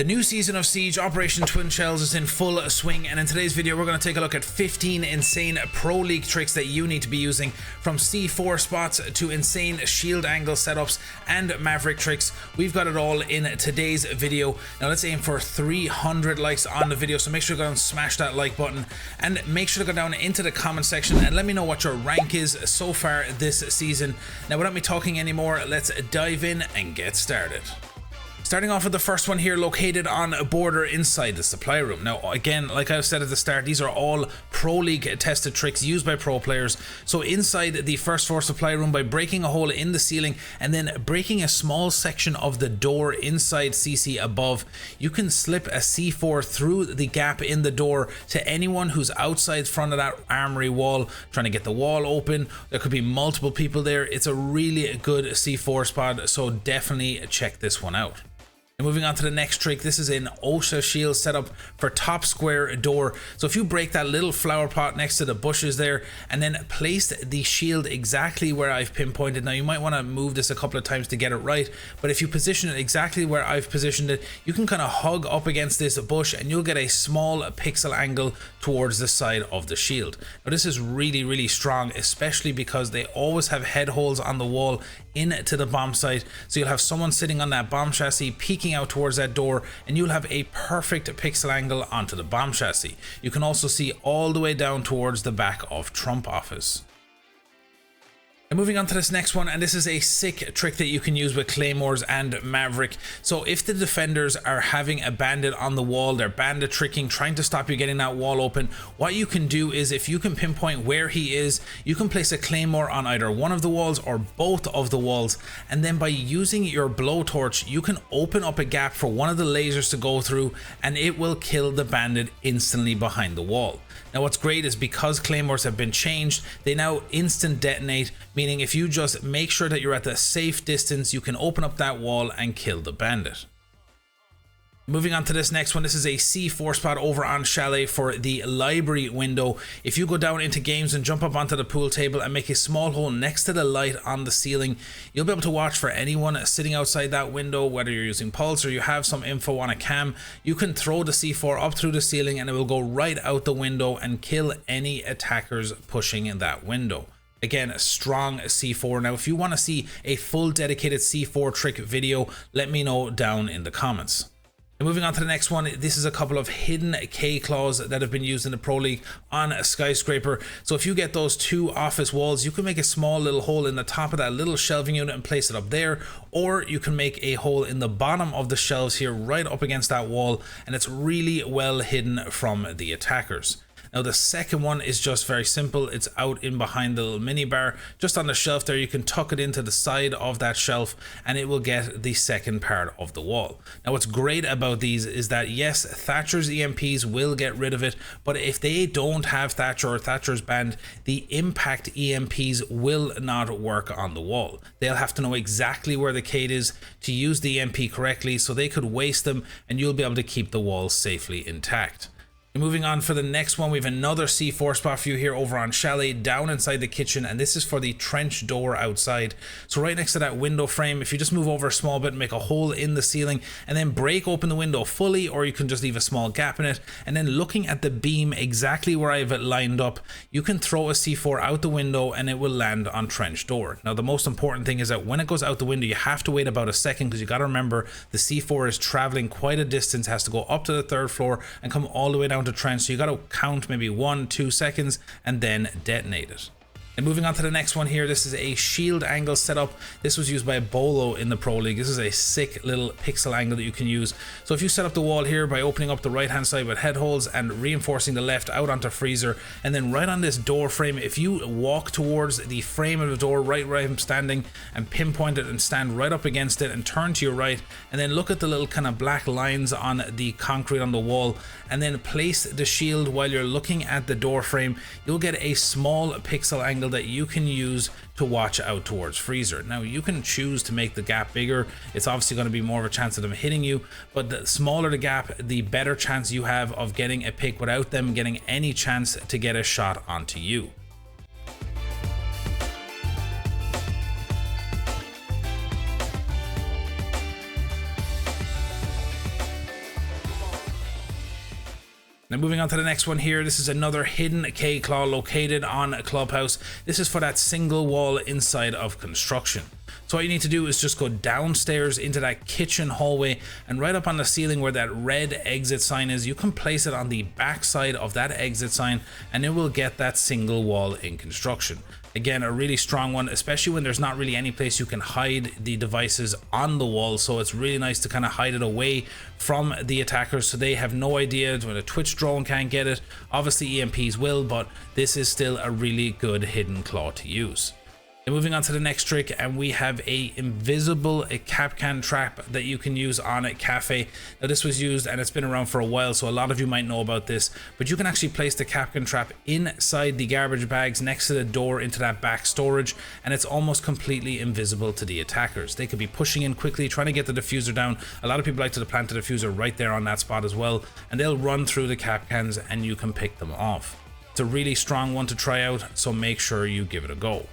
The new season of Siege, Operation Twin Shells, is in full swing, and in today's video we're going to take a look at 15 insane Pro League tricks that you need to be using, from C4 spots to insane shield angle setups and maverick tricks. We've got it all in today's video. Now let's aim for 300 likes on the video, so make sure to go down and smash that like button, and make sure to go down into the comment section and let me know what your rank is so far this season. Now without me talking anymore, let's dive in and get started. Starting off with the first one here, located on a border inside the supply room. Now again, like I said at the start, these are all Pro League tested tricks used by pro players. So inside the first floor supply room, by breaking a hole in the ceiling and then breaking a small section of the door inside CC above, you can slip a C4 through the gap in the door to anyone who's outside front of that armory wall trying to get the wall open. There could be multiple people there. It's a really good C4 spot, so definitely check this one out. And moving on to the next trick, this is an OSHA shield setup for top square door. So if you break that little flower pot next to the bushes there and then place the shield exactly where I've pinpointed. Now you might want to move this a couple of times to get it right, but if you position it exactly where I've positioned it, you can kind of hug up against this bush and you'll get a small pixel angle towards the side of the shield. Now this is really strong, especially because they always have head holes on the wall into the bomb site, so you'll have someone sitting on that bomb chassis peeking out towards that door and you'll have a perfect pixel angle onto the bomb chassis. You can also see all the way down towards the back of Trump office. And moving on to this next one, and this is a sick trick that you can use with claymores and maverick. So if the defenders are having a bandit on the wall, they're bandit tricking, trying to stop you getting that wall open, what you can do is, if you can pinpoint where he is, you can place a claymore on either one of the walls or both of the walls, and then by using your blowtorch you can open up a gap for one of the lasers to go through and it will kill the bandit instantly behind the wall. Now what's great is, because claymores have been changed, they now instant detonate, meaning if you just make sure that you're at the safe distance, you can open up that wall and kill the bandit. Moving on to this next one, this is a C4 spot over on Chalet for the library window. If you go down into games and jump up onto the pool table and make a small hole next to the light on the ceiling, you'll be able to watch for anyone sitting outside that window, whether you're using pulse or you have some info on a cam. You can throw the C4 up through the ceiling and it will go right out the window and kill any attackers pushing in that window. Again, a strong C4. Now if you want to see a full dedicated C4 trick video, let me know down in the comments. And moving on to the next one, this is a couple of hidden K claws that have been used in the Pro League on a skyscraper. So if you get those two office walls, you can make a small little hole in the top of that little shelving unit and place it up there, or you can make a hole in the bottom of the shelves here right up against that wall, and it's really well hidden from the attackers. Now the second one is just very simple. It's out in behind the little mini bar just on the shelf there. You can tuck it into the side of that shelf and it will get the second part of the wall. Now what's great about these is that yes, Thatcher's EMPs will get rid of it, but if they don't have Thatcher or Thatcher's banned, the impact EMPs will not work on the wall. They'll have to know exactly where the Kate is to use the EMP correctly, so they could waste them and you'll be able to keep the wall safely intact. And moving on for the next one, we have another C4 spot for you here over on Chalet down inside the kitchen, and this is for the trench door outside. So right next to that window frame, if you just move over a small bit and make a hole in the ceiling and then break open the window fully, or you can just leave a small gap in it, and then looking at the beam exactly where I have it lined up, you can throw a C4 out the window and it will land on trench door. Now the most important thing is that when it goes out the window, you have to wait about a second, because you got to remember the C4 is traveling quite a distance, has to go up to the third floor and come all the way down to trench, so you got to count maybe 1-2 seconds and then detonate it. And moving on to the next one here, this is a shield angle setup. This was used by Bolo in the Pro League. This is a sick little pixel angle that you can use. So if you set up the wall here by opening up the right hand side with head holes and reinforcing the left out onto freezer, and then right on this door frame, if you walk towards the frame of the door right where I'm standing and pinpoint it and stand right up against it and turn to your right, and then look at the little kind of black lines on the concrete on the wall, and then place the shield while you're looking at the door frame, you'll get a small pixel angle that you can use to watch out towards freezer. Now you can choose to make the gap bigger. It's obviously going to be more of a chance of them hitting you, but the smaller the gap, the better chance you have of getting a pick without them getting any chance to get a shot onto you. Now moving on to the next one here, this is another hidden K-claw located on Clubhouse. This is for that single wall inside of construction. So all you need to do is just go downstairs into that kitchen hallway, and right up on the ceiling where that red exit sign is, you can place it on the back side of that exit sign and it will get that single wall in construction. Again, a really strong one, especially when there's not really any place you can hide the devices on the wall. So it's really nice to kind of hide it away from the attackers so they have no idea. When a Twitch drone can't get it, obviously EMPs will, but this is still a really good hidden claw to use. And moving on to the next trick, and we have a invisible kapkan trap that you can use on a cafe. Now this was used and it's been around for a while, so a lot of you might know about this, but you can actually place the kapkan trap inside the garbage bags next to the door into that back storage, and it's almost completely invisible to the attackers. They could be pushing in quickly, trying to get the diffuser down. A lot of people like to plant the diffuser right there on that spot as well, and they'll run through the kapkans and you can pick them off. It's a really strong one to try out, so make sure you give it a go.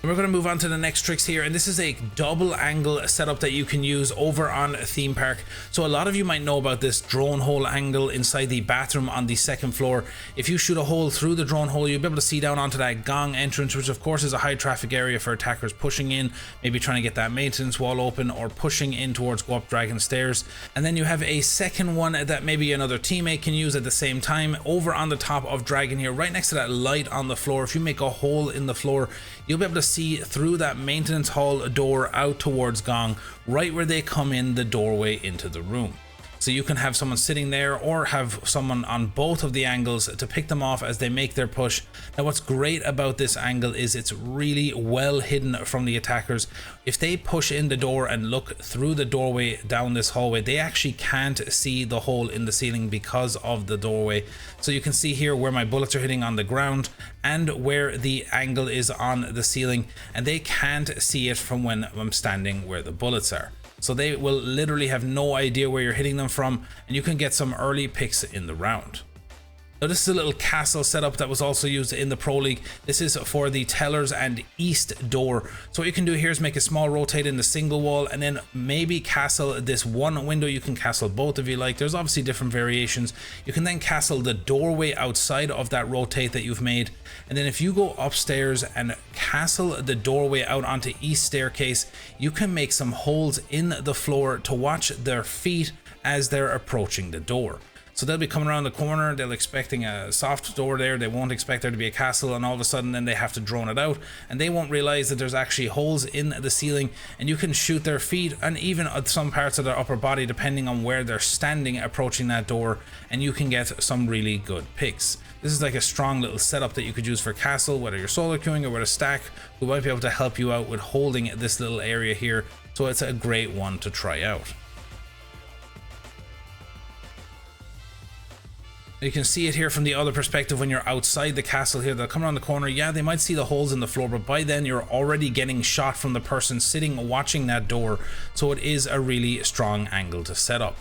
We're going to move on to the next tricks here, and this is a double angle setup that you can use over on a theme park. So a lot of you might know about this drone hole angle inside the bathroom on the second floor. If you shoot a hole through the drone hole, you'll be able to see down onto that gong entrance, which of course is a high traffic area for attackers pushing in, maybe trying to get that maintenance wall open or pushing in towards go up Dragon Stairs. And then you have a second one that maybe another teammate can use at the same time over on the top of Dragon here, right next to that light on the floor. If you make a hole in the floor, you'll be able to see through that maintenance hall door out towards Gong, right where they come in the doorway into the room. So you can have someone sitting there or have someone on both of the angles to pick them off as they make their push. Now what's great about this angle is it's really well hidden from the attackers. If they push in the door and look through the doorway down this hallway, they actually can't see the hole in the ceiling because of the doorway. So you can see here where my bullets are hitting on the ground and where the angle is on the ceiling, and they can't see it from when I'm standing where the bullets are. So they will literally have no idea where you're hitting them from, and you can get some early picks in the round. Now this is a little castle setup that was also used in the Pro League. This is for the tellers and east door. So what you can do here is make a small rotate in the single wall and then maybe castle this one window. You can castle both if you like. There's obviously different variations. You can then castle the doorway outside of that rotate that you've made. And then if you go upstairs and castle the doorway out onto east staircase, you can make some holes in the floor to watch their feet as they're approaching the door. So they'll be coming around the corner, they're expecting a soft door there, they won't expect there to be a castle, and all of a sudden then they have to drone it out, and they won't realize that there's actually holes in the ceiling, and you can shoot their feet and even some parts of their upper body depending on where they're standing approaching that door, and you can get some really good picks. This is like a strong little setup that you could use for castle, whether you're solo queuing or with a stack. We might be able to help you out with holding this little area here, so it's a great one to try out. You can see it here from the other perspective when you're outside the castle here. They'll come around the corner. Yeah, they might see the holes in the floor, but by then you're already getting shot from the person sitting watching that door. So it is a really strong angle to set up.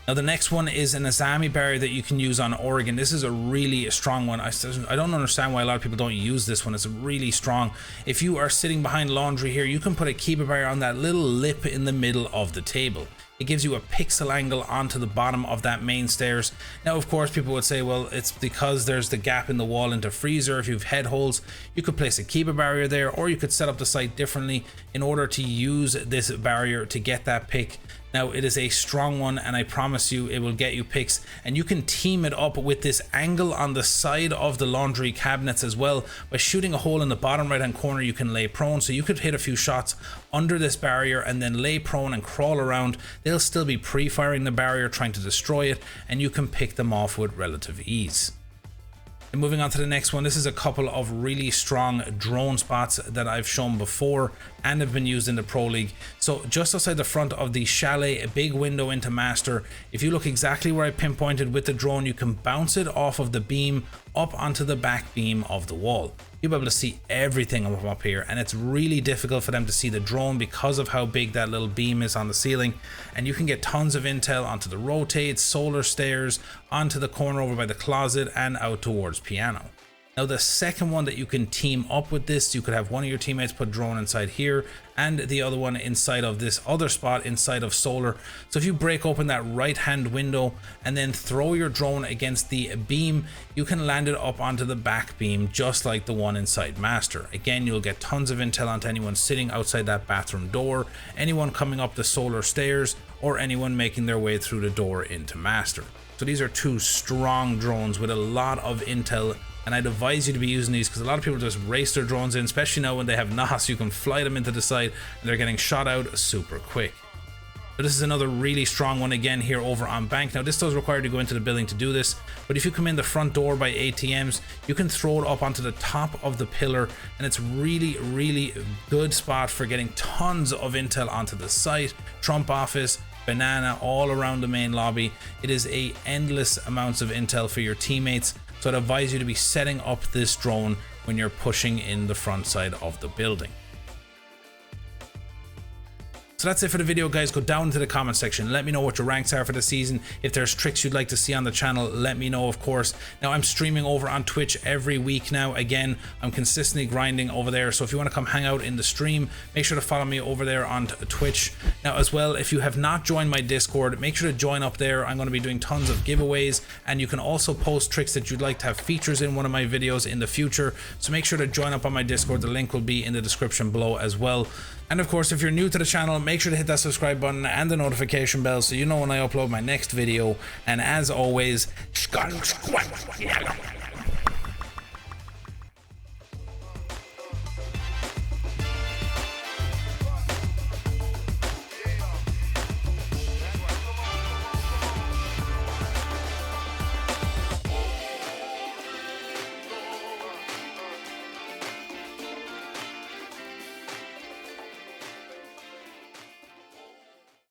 Now the next one is an Azami barrier that you can use on Oregon. This is a really strong one. I don't understand why a lot of people don't use this one. It's really strong. If you are sitting behind laundry here, you can put a keeper barrier on that little lip in the middle of the table. It gives you a pixel angle onto the bottom of that main stairs. Now of course people would say, well, it's because there's the gap in the wall into freezer. If you've head holes, you could place a keeper barrier there, or you could set up the site differently in order to use this barrier to get that pick. Now it is a strong one, and I promise you it will get you picks, and you can team it up with this angle on the side of the laundry cabinets as well. By shooting a hole in the bottom right hand corner, you can lay prone, so you could hit a few shots under this barrier and then lay prone and crawl around. They'll still be pre-firing the barrier trying to destroy it, and you can pick them off with relative ease. And moving on to the next one, this is a couple of really strong drone spots that I've shown before and have been used in the Pro League. So just outside the front of the Chalet, a big window into Master, if you look exactly where I pinpointed with the drone, you can bounce it off of the beam up onto the back beam of the wall. You'll be able to see everything up here, and it's really difficult for them to see the drone because of how big that little beam is on the ceiling. And you can get tons of intel onto the rotates, solar stairs, onto the corner over by the closet, and out towards piano. Now the second one that you can team up with this, you could have one of your teammates put drone inside here and the other one inside of this other spot inside of solar. So if you break open that right hand window and then throw your drone against the beam, you can land it up onto the back beam just like the one inside master. Again, you'll get tons of intel onto anyone sitting outside that bathroom door, anyone coming up the solar stairs, or anyone making their way through the door into master. So these are two strong drones with a lot of intel, and I'd advise you to be using these because a lot of people just race their drones in, especially now when they have NOS. You can fly them into the side and they're getting shot out super quick. So this is another really strong one again here over on bank. Now this does require you to go into the building to do this, but if you come in the front door by ATMs, you can throw it up onto the top of the pillar, and it's really good spot for getting tons of intel onto the site, Trump office, banana, all around the main lobby. It is a endless amounts of intel for your teammates. So I'd advise you to be setting up this drone when you're pushing in the front side of the building. So that's it for the video, guys. Go down into the comment section, let me know what your ranks are for the season. If there's tricks you'd like to see on the channel, let me know, of course. Now I'm streaming over on Twitch every week now. Again, I'm consistently grinding over there, so if you want to come hang out in the stream, make sure to follow me over there on Twitch. Now as well, if you have not joined my Discord, make sure to join up there. I'm going to be doing tons of giveaways, and you can also post tricks that you'd like to have features in one of my videos in the future, so make sure to join up on my Discord. The link will be in the description below as well. And of course, if you're new to the channel, make sure to hit that subscribe button and the notification bell so you know when I upload my next video. And as always,